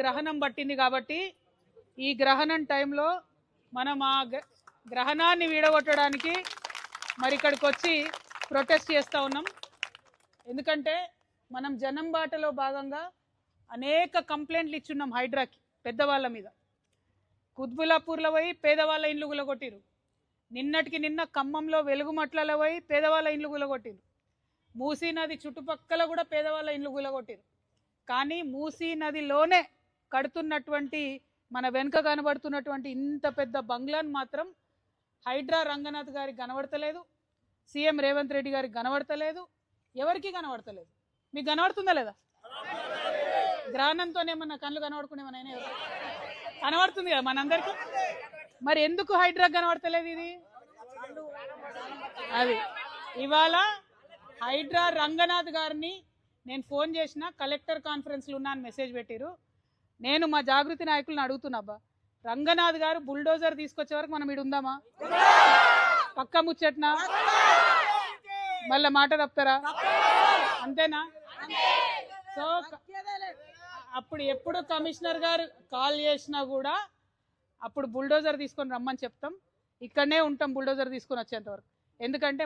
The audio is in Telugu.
గ్రహణం పట్టింది కాబట్టి ఈ గ్రహణం టైంలో మనం ఆ గ్రహణాన్ని వీడగొట్టడానికి మరి ఇక్కడికి వచ్చి ప్రొటెస్ట్ చేస్తూ ఉన్నాం. ఎందుకంటే మనం జనం బాటలో భాగంగా అనేక కంప్లైంట్లు ఇచ్చున్నాం హైడ్రాకి పెద్దవాళ్ళ మీద. కుత్బులాపూర్లో పోయి పేదవాళ్ళ ఇండ్లు గులగొట్టిరు. నిన్నటికి నిన్న ఖమ్మంలో వెలుగుమట్లలో పోయి పేదవాళ్ళ ఇండ్లు గులగొట్టిరు. మూసీ నది చుట్టుపక్కల కూడా పేదవాళ్ళ ఇండ్లు గులగొట్టిరు. కానీ మూసీ నదిలోనే కడుతున్నటువంటి మన వెనుక కనబడుతున్నటువంటి ఇంత పెద్ద బంగ్లాను మాత్రం హైడ్రా రంగనాథ్ గారికి కనబడతలేదు, సీఎం రేవంత్ రెడ్డి గారికి కనబడతలేదు, ఎవరికి కనబడతలేదు. మీకు కనబడుతుందా లేదా? గ్రహణంతోనేమన్నా కళ్ళు కనబడుకునేమన్నా కనబడుతుంది కదా మనందరికీ. మరి ఎందుకు హైడ్రా కనబడతలేదు? ఇది అది ఇవాళ హైడ్రా రంగనాథ్ గారిని నేను ఫోన్ చేసిన, కలెక్టర్ కాన్ఫరెన్స్లో ఉన్నా అని మెసేజ్ పెట్టిరు. నేను మా జాగృతి నాయకులను అడుగుతున్నా, రంగనాథ్ గారు బుల్డోజర్ తీసుకొచ్చే వరకు మనం ఇడు ఉందామా? పక్క ముచ్చట్నా? మళ్ళీ మాట తప్పుతారా? అంతేనా? సో అప్పుడు ఎప్పుడు కమిషనర్ గారు కాల్ చేసినా కూడా అప్పుడు బుల్డోజర్ తీసుకొని రమ్మని చెప్తాం. ఇక్కడనే ఉంటాం బుల్డోజర్ తీసుకొని వచ్చేంత వరకు. ఎందుకంటే